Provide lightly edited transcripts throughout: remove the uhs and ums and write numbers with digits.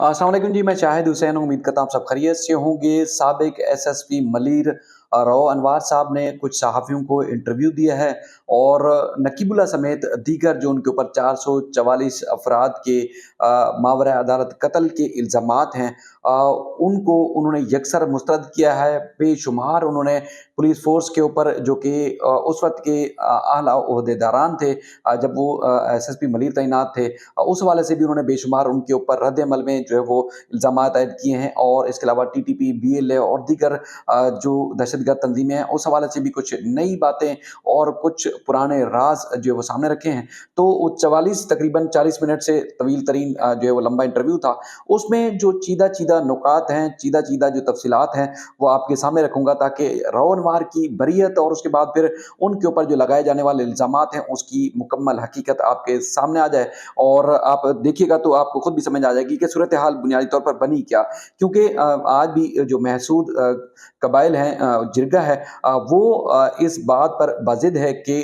अस्सलाम वालेकुम जी, मैं शाहिद हुसैन हूँ। उम्मीद करता हूँ आप सब खैरियत से होंगे। साबिक एसएसपी मलीर रओ अनवार साहब ने कुछ सहाफ़ियों को इंटरव्यू दिया है और नकीबुल्लाह समेत दीगर जो उनके ऊपर 444 अफराद के मावरा अदालत कत्ल के इल्ज़ामात हैं, उनको उन्होंने यकसर मुस्तरद किया है। बेशुमार उन्होंने पुलिस फ़ोर्स के ऊपर जो कि उस वक़्त के आला ओहदेदारान थे, जब वो एसएसपी मलीर तैनात थे, उस हवाले से भी उन्होंने बेशुमार उनके ऊपर रद्द-ए-अमल में जो है वो इल्ज़ामात आयद किए हैं। और इसके अलावा टीटीपी, बीएलए और दीगर जो दहशतगर्द तंज़ीमें हैं, उस हवाले से भी कुछ नई बातें और कुछ पुराने राज़ जो है वो सामने रखे हैं। तो वो 44 तकरीबन 40 मिनट से तवील तरीन जो है वो लंबा इंटरव्यू था। उसमें जो चीदा-चीदा नुकात हैं, चीदा-चीदा जो तफ़सीलात हैं, वो आपके सामने रखूँगा ताकि रओ अनवार की बरीयत और उसके बाद फिर उनके ऊपर जो लगाए जाने वाले इल्ज़ामात हैं, उसकी मुकम्मल हकीकत आपके सामने आ जाए। और आप देखिएगा तो आपको खुद भी समझ आ जाएगी कि सूरत हाल बुनियादी तौर पर बनी क्या। क्योंकि आज भी जो महसूद कबाइल हैं, जिरगा है, वो इस बात पर बाज़िद है कि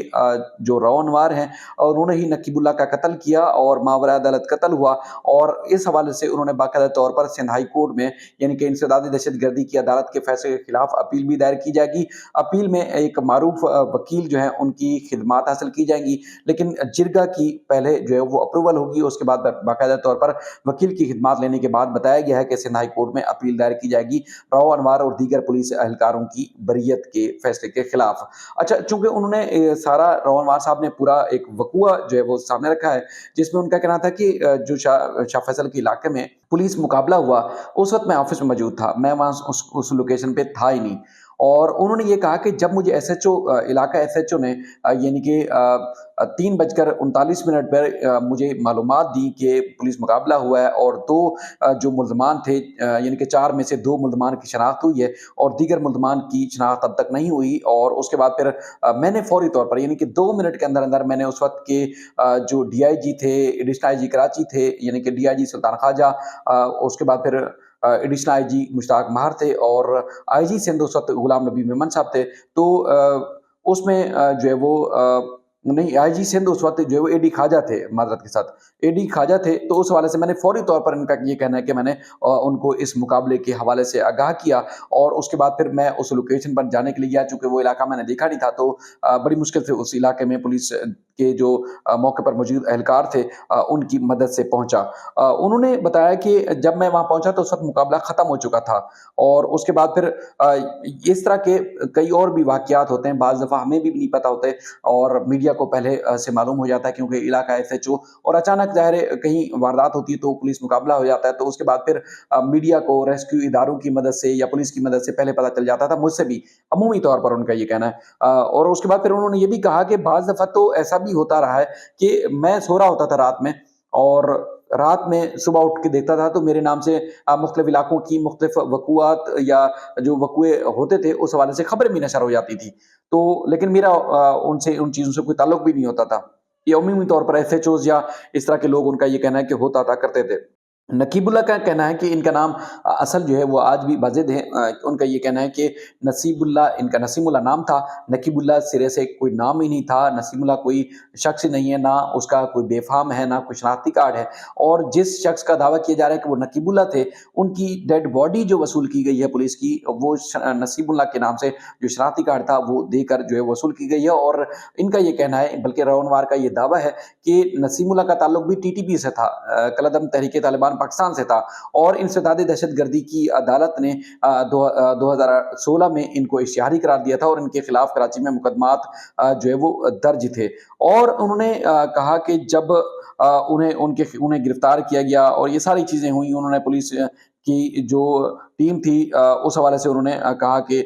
जो रओ अनवार हैं, उन्होंने ही नकीबुल्लाह का कत्ल किया और मावरा अदालत कत्ल हुआ। और इस हवाले से उन्होंने बाकायदा तौर पर सिंध हाई कोर्ट में, यानी कि इंसदादी दहशतगर्दी की अदालत के फैसले के खिलाफ अपील भी दायर की जाएगी। अपील में एक मारूफ वकील जो है उनकी खिदमात हासिल की जाएंगी, लेकिन जिरगा की पहले जो है वो अप्रूवल होगी। उसके बाद बाकायदा तौर पर वकील की खिदमात लेने के बाद बताया गया है कि सिंध हाई कोर्ट में अपील दायर की जाएगी रओ अनवार और दीगर पुलिस एहलकारों की बरीयत के फैसले के खिलाफ। अच्छा, चूंकि उन्होंने सारा रओ अनवार साहब ने पूरा एक वकूआ जो है वो सामने रखा है, जिसमें उनका कहना था कि जो शाह फैसल के इलाके में पुलिस मुकाबला हुआ, उस वक्त मैं ऑफिस में मौजूद था, मैं वहाँ उस लोकेशन पे था ही नहीं। और उन्होंने ये कहा कि जब मुझे एसएचओ इलाका एसएचओ ने यानी कि 3:39 पर मुझे मालूमात दी कि पुलिस मुकाबला हुआ है और दो जो मुल्ज़मान थे, यानी कि 4 में से 2 मुल्ज़मान की शनाख्त हुई है और दीगर मुल्ज़मान की शनाख्त अब तक नहीं हुई। और उसके बाद फिर मैंने फ़ौरी तौर पर, यानी कि 2 मिनट के अंदर-अंदर मैंने उस वक़्त के जो डीआईजी थे, एडिशनल आईजी कराची थे, यानी कि डीआईजी सुल्तान ख्वाजा, उसके बाद फिर एडिशनल आईजी मुश्ताक महार थे और आईजी सिंध उस वक़्त गुलाम नबी मेमन साहब थे। तो उसमें जो है वो नहीं, आईजी सिंध उस वक़्त जो है वो एडी ख्वाजा थे, माज़रत के साथ, एडी ख्वाजा थे। तो उस हवाले से मैंने फ़ौरी तौर पर, इनका ये कहना है कि मैंने उनको इस मुकाबले के हवाले से आगाह किया और उसके बाद फिर मैं उस लोकेशन पर जाने के लिए गया। चूँकि वो इलाका मैंने देखा नहीं था, तो बड़ी मुश्किल से उस इलाके में पुलिस के जो मौके पर मौजूद एहलकार थे, उनकी मदद से पहुँचा। उन्होंने बताया कि जब मैं वहाँ पहुँचा तो उस वक़्त मुकाबला ख़त्म हो चुका था। और उसके बाद फिर इस तरह के कई और भी वाक़यात होते हैं, बाज़ दफ़ा हमें भी नहीं पता होते और मीडिया को पहले से मालूम हो जाता है, क्योंकि इलाका एसएचओ और अचानक ज़ाहिर है कहीं वारदात होती है तो पुलिस मुकाबला हो जाता है, तो उसके बाद फिर मीडिया को रेस्क्यू इदारों की मदद से या पुलिस की मदद से पहले पता चल जाता था, मुझसे भी अमूमी तौर पर उनका ये कहना है। और उसके बाद फिर उन्होंने ये भी कहा कि बाज़ दफ़ा तो ऐसा भी होता रहा है कि मैं सो रहा होता था रात में, और रात में सुबह उठ के देखता था तो मेरे नाम से मुख्तलिफ इलाकों की मुख्तलिफ वक़ूआत या जो वक़ूए होते थे, उस हवाले से खबरें भी नशर हो जाती थी। तो लेकिन मेरा उनसे उन चीज़ों से कोई ताल्लुक भी नहीं होता था। ये अमूमी तौर पर एसएचओज़ या इस तरह के लोग, उनका ये कहना है कि होता था, करते थे। नकीबुल्लाह का कहना है कि इनका नाम असल जो है वो आज भी वाजिद है। उनका ये कहना है कि नसीबुल्लाह, इनका नसीमुल्लाह नाम था, नकीबुल्लाह सिरे से कोई नाम ही नहीं था। नसीमुल्लाह कोई शख्स ही नहीं है, ना उसका कोई बेफ़ाम है, ना कोई शनाख्ती कार्ड है। और जिस शख्स का दावा किया जा रहा है कि वो नकीबुल्लाह थे, उनकी डेड बॉडी जो वसूल की गई है पुलिस की, वो नसीबुल्लाह के नाम से जो शनाख्ती कार्ड था वो देकर जो है वसूल की गई है। और इनका ये कहना है, बल्कि रओ अनवार का ये दावा है कि नसीमुल्लाह का ताल्लुक भी टीटीपी से था, कलअदम तहरीक तालिबान पाकिस्तान से था। और इंसदादी दहशतगर्दी की अदालत ने 2016 में इनको इश्तिहारी करार दिया था और इनके खिलाफ कराची में मुकदमात जो है वो दर्ज थे। और उन्होंने कहा कि जब उन्हें गिरफ्तार किया गया और ये सारी चीज़ें हुई, उन्होंने पुलिस की जो टीम थी, उस हवाले से उन्होंने कहा कि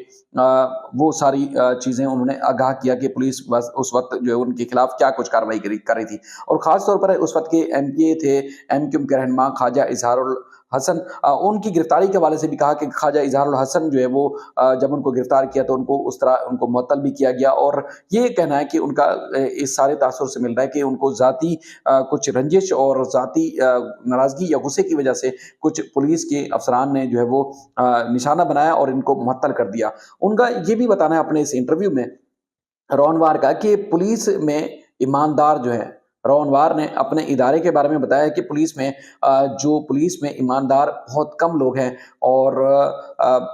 वो सारी चीज़ें उन्होंने आगाह किया कि पुलिस बस उस वक़्त जो है उनके खिलाफ क्या कुछ कार्रवाई कर रही थी। और ख़ास तौर पर उस वक़्त के एमपीए थे, एमक्यूएम के रहनुमा ख्वाजा इज़हारुल हसन, उनकी गिरफ्तारी के हवाले से भी कहा कि ख्वाजा इज़हारुल हसन जो है वो जब उनको गिरफ्तार किया तो उनको उस तरह उनको मुअत्तल भी किया गया। और ये कहना है कि उनका इस सारे तासुर से मिल रहा है कि उनको ज़ाती कुछ रंजिश और ज़ाती नाराज़गी या गुस्से की वजह से कुछ पुलिस के अफ़सरान ने जो है वो निशाना बनाया और इनको मुअत्तल कर दिया। उनका ये भी बताना है अपने इस इंटरव्यू में, रओ अनवार का, कि पुलिस में ईमानदार जो है, रोनवार ने अपने इदारे के बारे में बताया कि पुलिस में ईमानदार बहुत कम लोग हैं और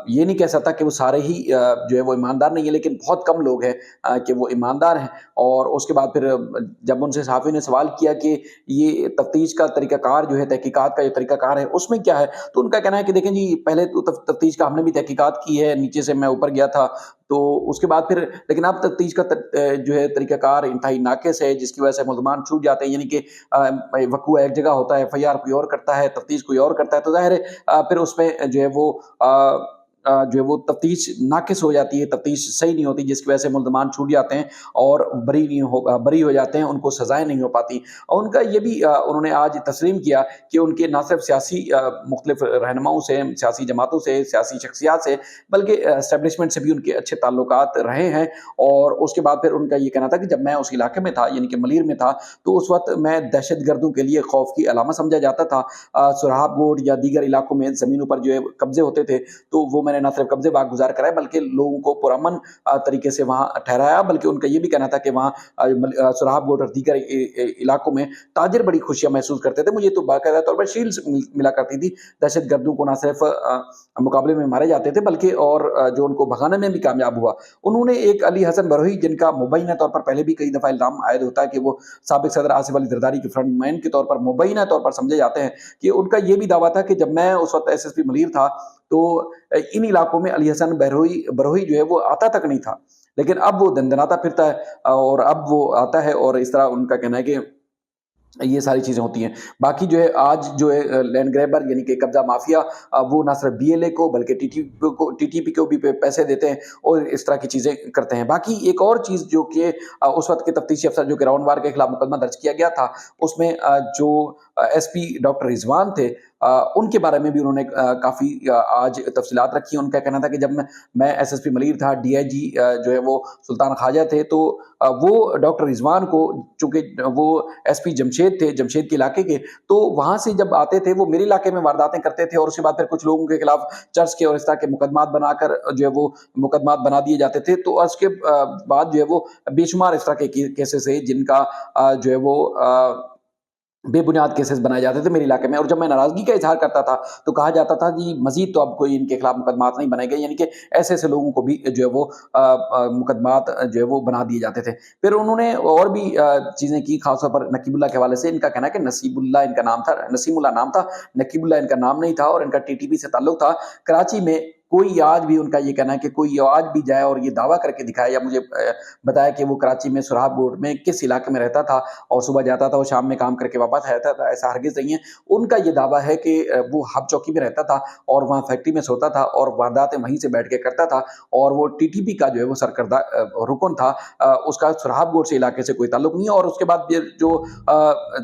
ये नहीं कह सकता कि वो सारे ही जो है वो ईमानदार नहीं है, लेकिन बहुत कम लोग हैं कि वो ईमानदार हैं। और उसके बाद फिर जब उनसे सहाफ़ी ने सवाल किया कि ये तफ्तीश का तरीक़ाकार जो है, तहकीकात का जो तरीक़ाकार है, उसमें क्या है? तो उनका कहना है कि देखें जी, पहले तो तफ्तीश का हमने भी तहकीकात की है, नीचे से मैं ऊपर गया था, तो उसके बाद फिर लेकिन अब तफ्तीश का जो है तरीक़ाकार इंतहाई नाक़िस है, जिसकी वजह से मुल्ज़मान छूट जाते हैं। यानी कि वक़्वा एक जगह होता है, एफ़आईआर कोई और करता है, तफ्तीश कोई और करता है, तो ज़ाहिर है फिर उसमें जो है वो जो है वो तफ्तीश नाक़िस हो जाती है, तफ्तीश सही नहीं होती, जिसकी वजह से मुल्ज़मान छूट जाते हैं और बरी हो जाते हैं, उनको सज़ाएँ नहीं हो पाती। और उनका ये भी उन्होंने आज तस्लीम किया कि उनके ना सिर्फ़ सियासी मुख़्तलिफ़ रहनुमाओं से, सियासी जमातों से, सियासी शख्सियात से, बल्कि एस्टेब्लिशमेंट से भी उनके अच्छे ताल्लुकात रहे हैं। और उसके बाद फिर उनका ये कहना था कि जब मैं उस इलाके में था, यानी कि मलीर में था, तो उस वक़्त मैं दहशतगर्दों के लिए खौफ़ की अलामत समझा जाता था। सुरहाब गोड या दीगर इलाकों में ज़मीनों पर जो है कब्ज़े होते थे, तो वो मैंने ना सिर्फ कब्ज़े बागुज़ार कराए, बल्कि लोगों को पुरअमन तरीके से वहाँ ठहराया। बल्कि उनका ये भी कहना था कि वहाँ सुरहाब गोड और दीगर इलाकों में ताजिर बड़ी खुशियाँ महसूस करते थे। मुझे तो बाकायदा तौर पर शील्ड्स मिला करती थी। दहशतगर्दों को ना सिर्फ मुकाबले में मारे जाते थे, बल्कि और जो उनको भगाने में भी कामयाब हुआ। उन्होंने एक अली हसन बरोही, जिनका मुबैना तौर पर पहले भी कई दफ़ा इल्ज़ाम आयद होता है कि वो साबिक़ सदर आसिफ़ अली ज़रदारी के फ्रंट मैन के तौर पर मुबैना तौर पर समझे जाते हैं, कि उनका ये भी दावा था कि जब मैं उस वक़्त एसएसपी मलीर था, तो इन इलाकों में अली हसन बरोही जो है वो आता तक नहीं था। लेकिन अब वो दंदनाता फिरता है और अब वो आता है, और इस तरह उनका कहना है कि ये सारी चीज़ें होती हैं। बाकी जो है आज जो है लैंड ग्रैबर यानी कि कब्ज़ा माफ़िया, वो ना सिर्फ़ बीएलए को बल्कि टीटीपी को भी पैसे देते हैं और इस तरह की चीज़ें करते हैं। बाकी एक और चीज़ जो कि उस वक़्त के तफ्तीशी अफ़सर जो कि राउंडवार के खिलाफ मुकदमा दर्ज किया गया था, उसमें जो एसपी डॉक्टर रिज़वान थे, उनके बारे में भी उन्होंने काफ़ी आज तफ़सीलात रखी। उनका कहना था कि जब मैं एसएसपी मलीर था, डीआईजी जो है वो सुल्तान ख्वाजा थे, तो वो डॉक्टर रिज़वान को, चूँकि वो एसपी जमशेद थे, जमशेद के इलाके के, तो वहाँ से जब आते थे वो मेरे इलाके में वारदातें करते थे, और उसके बाद फिर कुछ लोगों के खिलाफ चर्च के और इस तरह के मुकदमात बनाकर जो है वो मुकदमात बना दिए जाते थे। तो उसके बाद जो है वो बेशुमार इस तरह के केसेस है, जिनका जो है वो बेबुनियाद केसेस बनाए जाते थे मेरे इलाके में। और जब मैं नाराज़गी का इज़हार करता था, तो कहा जाता था जी मज़ीद तो अब कोई इनके खिलाफ मुकदमात नहीं बनाए गए, यानी कि ऐसे-ऐसे लोगों को भी जो है वो मुकदमात जो है वो बना दिए जाते थे। फिर उन्होंने और भी चीज़ें की, ख़ास तौर पर नकीबुल्लाह के हवाले से। इनका कहना है कि नसीबुल्लाह इनका नाम था, नसीमुल्लाह नाम था, नकीबुल्लाह इनका नाम नहीं था, और इनका टीटीपी से ताल्लुक था। कराची में कोई आज भी, उनका ये कहना है कि कोई आज भी जाए और ये दावा करके दिखाए या मुझे बताया कि वो कराची में सुरहाब रोड में किस इलाके में रहता था, और सुबह जाता था, वो शाम में काम करके वापस आता था, ऐसा हरगिज़ नहीं है। उनका ये दावा है कि वो हब चौकी में रहता था और वहाँ फैक्ट्री में सोता था और वारदातें वहीं से बैठ के करता था, और वो टीटीपी का जो है वो सरकर्दा रुकन था। उसका सुरहाब गोड से इलाके से कोई ताल्लुक नहीं है। और उसके बाद ये जो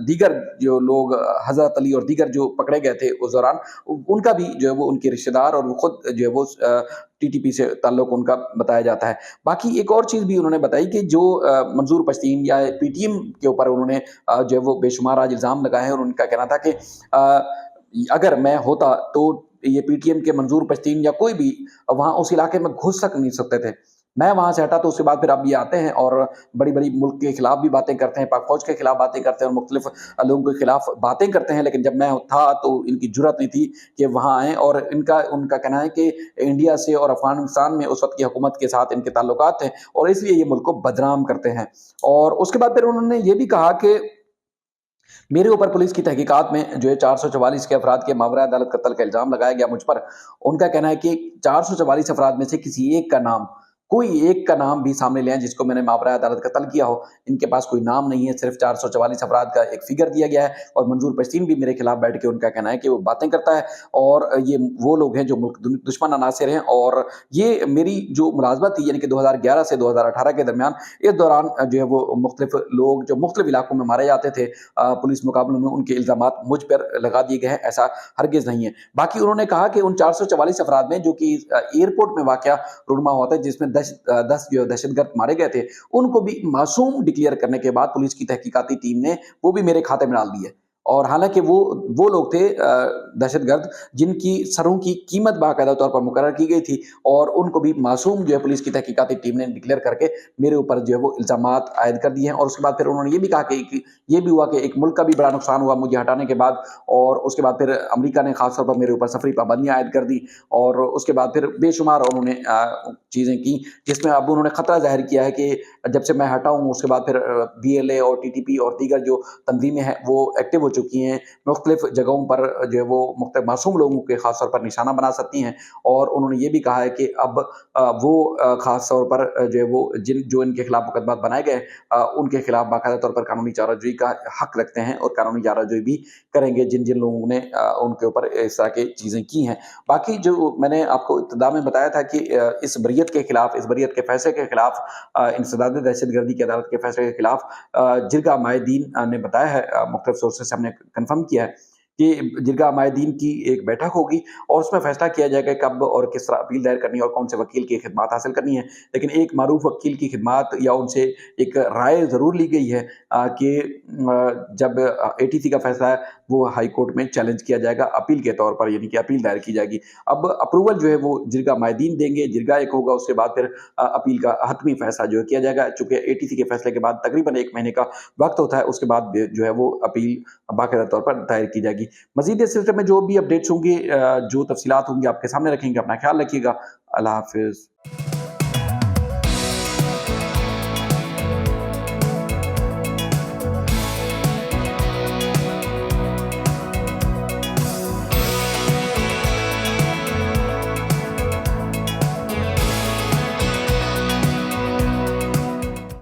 दीगर जो लोग हज़रत अली और दीगर जो पकड़े गए थे उस दौरान, उनका भी जो है वो उनके रिश्तेदार और वो खुद जो है वो टीटीपी से ताल्लुक उनका बताया जाता है। बाकी एक और चीज़ भी उन्होंने बताई कि जो मंजूर पश्तीन या पीटीएम के ऊपर उन्होंने जो है वो बेशुमार आज इल्ज़ाम लगाए हैं, और उनका कहना था कि अगर मैं होता तो ये पीटीएम के मंजूर पश्तीन या कोई भी वहाँ उस इलाके में घुस तक नहीं सकते थे। मैं वहाँ से हटा तो उसके बाद फिर अब ये आते हैं और बड़ी-बड़ी मुल्क के खिलाफ भी बातें करते हैं, पाक फ़ौज के खिलाफ बातें करते हैं और मुख्तलिफ लोगों के खिलाफ बातें करते हैं। लेकिन जब मैं था तो इनकी जुर्अत नहीं थी कि वहाँ आएँ, और उनका कहना है कि इंडिया से और अफ़गानिस्तान में उस वक़्त की हुकूमत के साथ इनके ताल्लुकात थे, और इसलिए ये मुल्क को बदनाम करते हैं। और उसके बाद फिर उन्होंने ये भी कहा कि मेरे ऊपर पुलिस की तहकीकात में जो है 444 के अफराद के मावरा अदालत कत्ल का इल्ज़ाम लगाया गया मुझ पर। उनका कहना है कि 444 अफराद में से किसी एक का नाम, कोई एक का नाम भी सामने ले आएँ जिसको मैंने मावरा अदालत कत्ल किया हो। इनके पास कोई नाम नहीं है, सिर्फ़ 444 अफराद का एक फ़िगर दिया गया है, और मंजूर पश्तीन भी मेरे खिलाफ बैठ के उनका कहना है कि वो बातें करता है, और ये वो लोग हैं जो मुल्क दुश्मन अनासिर हैं। और ये मेरी जो मुलाज़मत थी, यानी कि 2011 से 2018 के दरमियान, इस दौरान जो है वो मुख्तलिफ़ लोग जो मुख्तलिफ़ इलाकों में मारे जाते थे पुलिस मुकाबलों में, उनके इल्ज़ामात मुझ पर लगा दिए गए हैं, ऐसा हरगिज़ नहीं है। बाकी उन्होंने कहा कि उन 444 अफराद में जो कि एयरपोर्ट में वाक़या रूनुमा हुआ था, जिसमें 10 जो दहशतगर्द मारे गए थे, उनको भी मासूम डिक्लेयर करने के बाद पुलिस की तहकीकाती टीम ने वो भी मेरे खाते में डाल दी है। और हालाँकि वो लोग थे दहशतगर्द जिनकी सरों की कीमत बाकायदा तौर पर मुकर्रर की गई थी और उनको भी मासूम जो है पुलिस की तहकीकाती टीम ने डिक्लेयर करके मेरे ऊपर जो है वो इल्ज़ामात आयद कर दिए हैं। और उसके बाद फिर उन्होंने ये भी कहा कि ये भी हुआ कि एक मुल्क का भी बड़ा नुकसान हुआ मुझे हटाने के बाद, और उसके बाद फिर अमेरिका ने ख़ास तौर पर मेरे ऊपर सफ़री पाबंदियाँ आयद कर दी और उसके बाद फिर बेशुमार उन्होंने चीज़ें की, जिसमें अब उन्होंने ख़तरा ज़ाहिर किया है कि जब से मैं हटा हूँ उसके बाद फिर बीएलए और टीटीपी और दीगर जो तंजीमें हैं वो एक्टिव हो चुकी हैं, मुख्तलिफ जगहों पर जो है वो मुख्तलिफ मासूम लोगों के ख़ास तौर पर निशाना बना सकती हैं। और उन्होंने ये भी कहा है कि अब वो ख़ास तौर पर जो है वो जो इनके खिलाफ मुकदमा बनाए गए उनके खिलाफ बाकायदा तौर पर कानूनी चाराजोई का हक रखते हैं और कानूनी चाराजोई भी करेंगे जिन जिन लोगों ने उनके ऊपर इस तरह की चीज़ें की हैं। बाकी जो मैंने आपको इब्तिदा में बताया था कि इस बरियत के खिलाफ, इस बरियत के फैसले के खिलाफ, इंसदाद दहशतगर्दी की अदालत के फैसले के खिलाफ जिरगा माहिदीन ने बताया है, मुख्तलिफ सोर्सेस से हमने कन्फर्म किया है कि जिरगा माहिदीन की एक बैठक होगी और उसमें फैसला किया जाएगा कब और किस तरह अपील दायर करनी है और कौन से वकील की खिदमात हासिल करनी है। लेकिन एक मारूफ वकील की खिदमात या उनसे एक राय ज़रूर ली गई है कि जब एटीसी का फैसला है वो हाई कोर्ट में चैलेंज किया जाएगा अपील के तौर पर, यानी कि अपील दायर की जाएगी। अब अप्रूवल जो है वो जिरगा माहिदीन देंगे, जिरगा एक होगा, उसके बाद फिर अपील का हतमी फैसला जो है किया जाएगा। चूँकि एटीसी के फैसले के बाद तकरीबन 1 महीने का वक़्त होता है, उसके बाद जो है वो अपील बाकायदा तौर पर दायर की जाएगी। मज़ीद इस सिलसिले में जो भी अपडेट्स होंगी, जो तफ़सीलात होंगी आपके सामने रखेंगे। अपना ख़्याल रखिएगा। अल्लाह हाफ़िज़।